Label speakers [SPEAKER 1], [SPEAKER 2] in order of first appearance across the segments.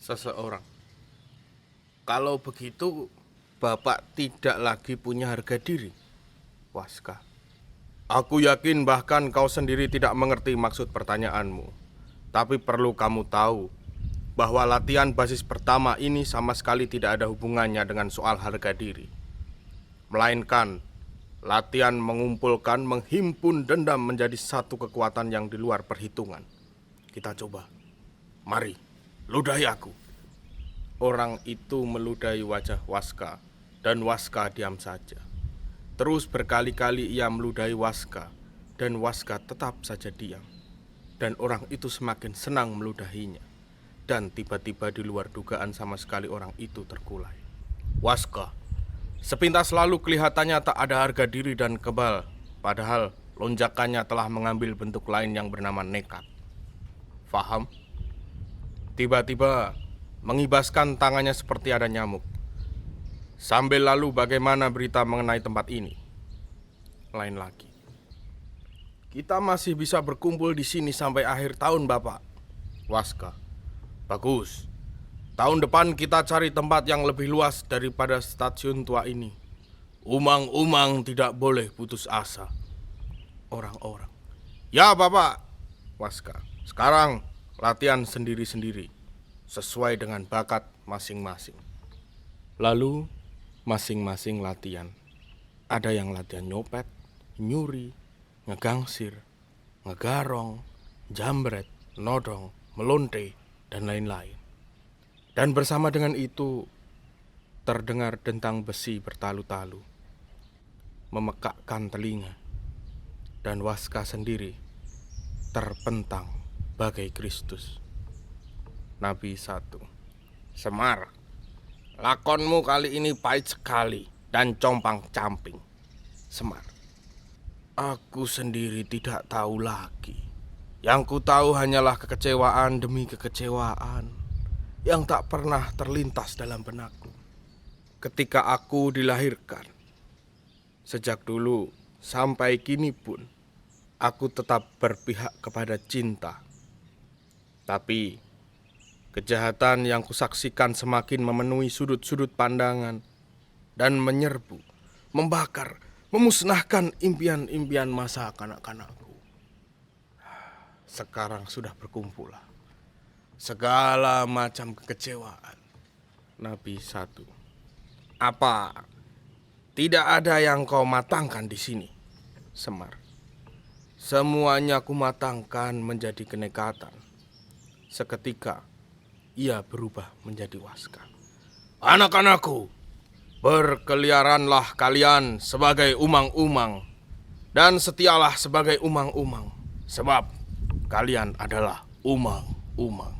[SPEAKER 1] seseorang. Kalau begitu, Bapak tidak lagi punya harga diri, Waska. Aku yakin bahkan kau sendiri tidak mengerti maksud pertanyaanmu. Tapi perlu kamu tahu bahwa latihan basis pertama ini sama sekali tidak ada hubungannya dengan soal harga diri. Melainkan latihan mengumpulkan, menghimpun dendam menjadi satu kekuatan yang di luar perhitungan. Kita coba. Mari, ludahi aku. Orang itu meludahi wajah Waska, dan Waska diam saja. Terus berkali-kali ia meludahi Waska, dan Waska tetap saja diam. Dan orang itu semakin senang meludahinya. Dan tiba-tiba di luar dugaan sama sekali orang itu terkulai. Waska, sepintas lalu kelihatannya tak ada harga diri dan kebal, padahal lonjakannya telah mengambil bentuk lain yang bernama nekat. Faham? Tiba-tiba mengibaskan tangannya seperti ada nyamuk. Sambil lalu bagaimana berita mengenai tempat ini? Lain lagi. Kita masih bisa berkumpul di sini sampai akhir tahun, Bapak. Waska. Bagus. Tahun depan kita cari tempat yang lebih luas daripada stasiun tua ini. Umang-umang tidak boleh putus asa. Orang-orang. Ya, Bapak. Waska. Sekarang latihan sendiri-sendiri, sesuai dengan bakat masing-masing. Lalu, masing-masing latihan. Ada yang latihan nyopet, nyuri, ngegangsir, ngegarong, jambret, nodong, melonte, dan lain-lain. Dan bersama dengan itu, terdengar dentang besi bertalu-talu, memekakkan telinga, dan Waska sendiri terpentang bagai Kristus. Nabi 1. Semar, lakonmu kali ini pahit sekali dan compang-camping. Semar, aku sendiri tidak tahu lagi. Yang ku tahu hanyalah kekecewaan demi kekecewaan yang tak pernah terlintas dalam benakku. Ketika aku dilahirkan, sejak dulu sampai kini pun, aku tetap berpihak kepada cinta. Tapi kejahatan yang kusaksikan semakin memenuhi sudut-sudut pandangan dan menyerbu, membakar, memusnahkan impian-impian masa kanak-kanakku. Sekarang sudah berkumpullah segala macam kekecewaan. Nabi 1. Apa tidak ada yang kau matangkan di sini? Semar. Semuanya kumatangkan menjadi kenekatan. Seketika ia berubah menjadi Waska. Anak-anakku, berkeliaranlah kalian sebagai umang-umang, dan setialah sebagai umang-umang, sebab kalian adalah umang-umang.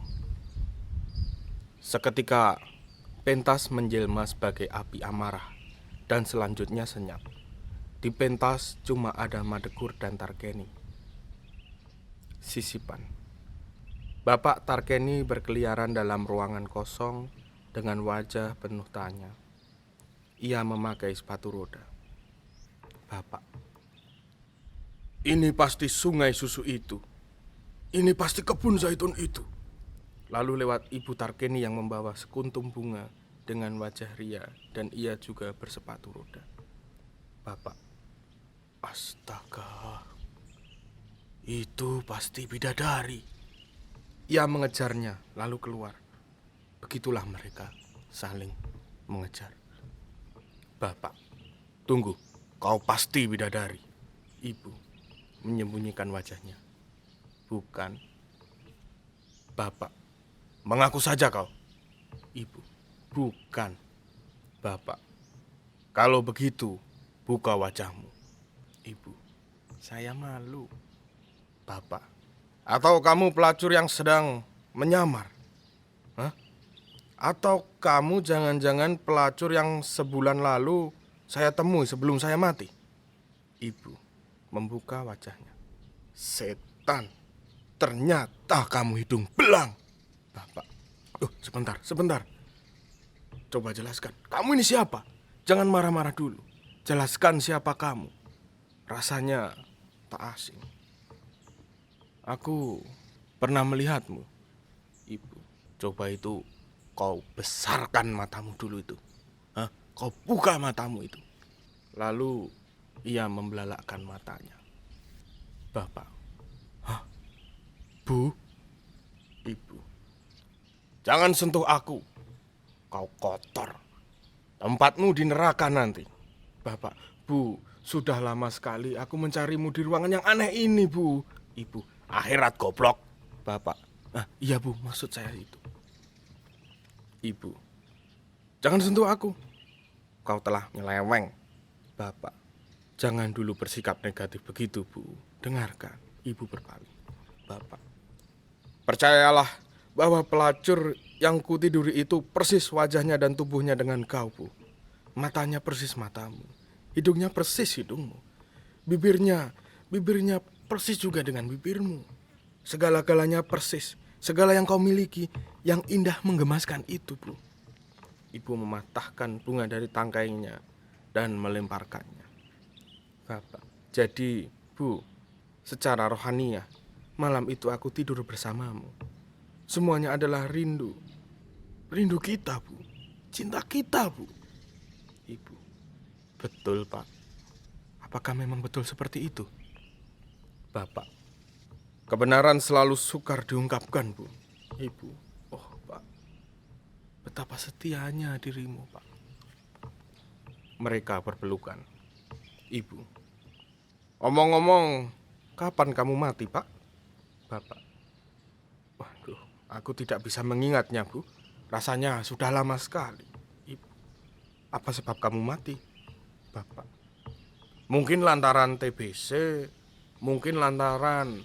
[SPEAKER 1] Seketika pentas menjelma sebagai api amarah, dan selanjutnya senyap. Di pentas cuma ada Madegur dan Tarkeni. Sisipan. Bapak Tarkeni berkeliaran dalam ruangan kosong dengan wajah penuh tanya. Ia memakai sepatu roda. Bapak. Ini pasti sungai susu itu. Ini pasti kebun zaitun itu. Lalu lewat Ibu Tarkeni yang membawa sekuntum bunga dengan wajah ria, dan ia juga bersepatu roda. Bapak. Astaga. Itu pasti bidadari. Ia mengejarnya, lalu keluar. Begitulah mereka saling mengejar. Bapak, tunggu, kau pasti bidadari. Ibu menyembunyikan wajahnya. Bukan. Bapak, mengaku saja kau. Ibu, bukan. Bapak, kalau begitu, buka wajahmu. Ibu, saya malu. Bapak, atau kamu pelacur yang sedang menyamar? Hah? Atau kamu jangan-jangan pelacur yang sebulan lalu saya temui sebelum saya mati? Ibu membuka wajahnya. Setan, ternyata kamu hidung belang. Bapak, sebentar. Coba jelaskan, kamu ini siapa? Jangan marah-marah dulu. Jelaskan siapa kamu. Rasanya tak asing. Aku pernah melihatmu. Ibu, coba itu kau besarkan matamu dulu itu. Hah? Kau buka matamu itu. Lalu ia membelalakkan matanya. Bapak, hah? Bu, ibu, jangan sentuh aku. Kau kotor. Tempatmu di neraka nanti. Bapak, Bu, sudah lama sekali aku mencarimu di ruangan yang aneh ini, Bu. Ibu, akhirat goblok. Bapak, iya Bu, maksud saya itu. Ibu, jangan sentuh aku. Kau telah nyeleweng. Bapak, jangan dulu bersikap negatif begitu, Bu. Dengarkan, Ibu berpaling. Bapak, percayalah bahwa pelacur yang kutiduri itu persis wajahnya dan tubuhnya dengan kau, Bu. Matanya persis matamu, hidungnya persis hidungmu, bibirnya persis juga dengan bibirmu. Segala-galanya persis, segala yang kau miliki, yang indah menggemaskan itu, Bu. Ibu mematahkan bunga dari tangkainya dan melemparkannya. Bapak, jadi, Bu, secara rohaniah, malam itu aku tidur bersamamu. Semuanya adalah rindu. Rindu kita, Bu. Cinta kita, Bu. Ibu, betul, Pak. Apakah memang betul seperti itu? Bapak, kebenaran selalu sukar diungkapkan, Bu. Ibu, oh, Pak. Betapa setianya dirimu, Pak. Mereka berpelukan. Ibu, omong-omong, kapan kamu mati, Pak? Bapak, waduh, aku tidak bisa mengingatnya, Bu. Rasanya sudah lama sekali. Ibu, apa sebab kamu mati? Bapak, mungkin lantaran TBC, mungkin lantaran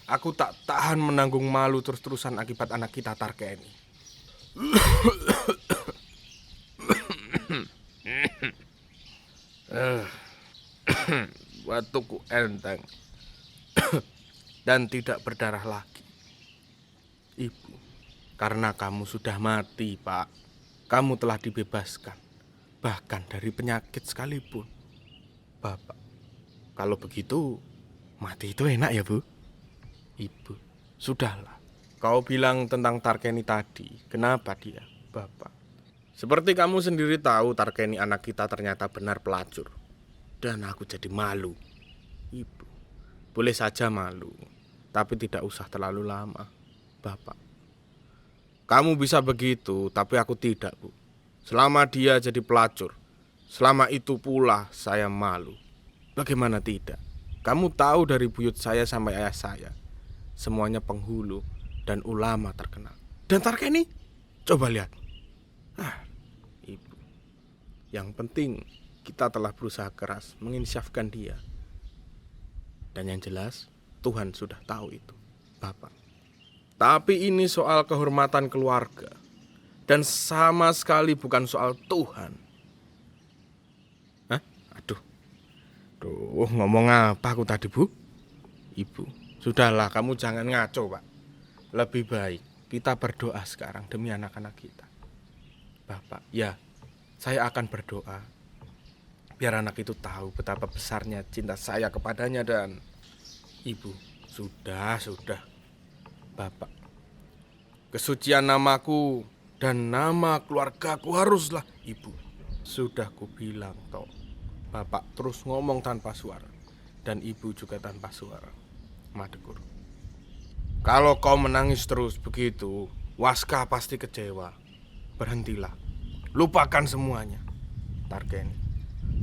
[SPEAKER 1] aku tak tahan menanggung malu terus-terusan akibat anak kita Tarkeni. Batukku enteng dan tidak berdarah lagi. Ibu, karena kamu sudah mati, Pak. Kamu telah dibebaskan, bahkan dari penyakit sekalipun. Bapak, kalau begitu, mati itu enak ya, Bu? Ibu, sudahlah. Kau bilang tentang Tarkeni tadi, kenapa dia? Bapak, seperti kamu sendiri tahu, Tarkeni anak kita ternyata benar pelacur. Dan aku jadi malu. Ibu, boleh saja malu, tapi tidak usah terlalu lama. Bapak, kamu bisa begitu, tapi aku tidak, Bu. Selama dia jadi pelacur, selama itu pula saya malu. Bagaimana tidak? Kamu tahu dari buyut saya sampai ayah saya, semuanya penghulu dan ulama terkenal. Dan Tarkeni, coba lihat. Ibu, yang penting kita telah berusaha keras menginsyafkan dia. Dan yang jelas, Tuhan sudah tahu itu, Bapak. Tapi ini soal kehormatan keluarga. Dan sama sekali bukan soal Tuhan. Hah? Aduh, ngomong apa aku tadi, Bu? Ibu, sudahlah, kamu jangan ngaco, Pak. Lebih baik kita berdoa sekarang demi anak-anak kita. Bapak, ya, saya akan berdoa biar anak itu tahu betapa besarnya cinta saya kepadanya. Dan Ibu, sudah. Bapak, kesucian namaku dan nama keluargaku haruslah. Ibu, sudah kubilang toh. Bapak terus ngomong tanpa suara, dan Ibu juga tanpa suara. Madegur, kalau kau menangis terus begitu, Waska pasti kecewa. Berhentilah, lupakan semuanya. Tarkeni,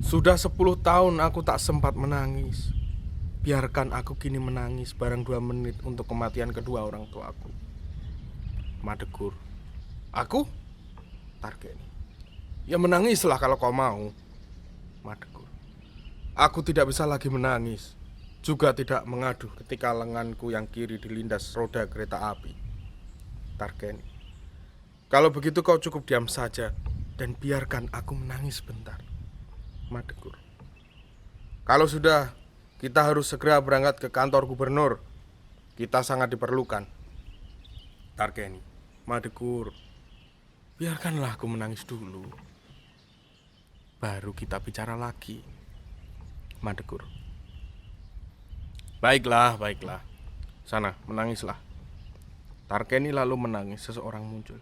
[SPEAKER 1] sudah 10 tahun aku tak sempat menangis. Biarkan aku kini menangis barang 2 menit untuk kematian kedua orang tuaku. Madegur, aku? Tarkeni, ya menangislah kalau kau mau. Madegur, aku tidak bisa lagi menangis, juga tidak mengaduh ketika lenganku yang kiri dilindas roda kereta api. Tarkeni, kalau begitu kau cukup diam saja dan biarkan aku menangis sebentar. Madegur, kalau sudah, kita harus segera berangkat ke kantor gubernur. Kita sangat diperlukan. Tarkeni, Madegur, biarkanlah aku menangis dulu, baru kita bicara lagi. Madegur, baiklah. Sana, menangislah. Tarkeni lalu menangis. Seseorang muncul.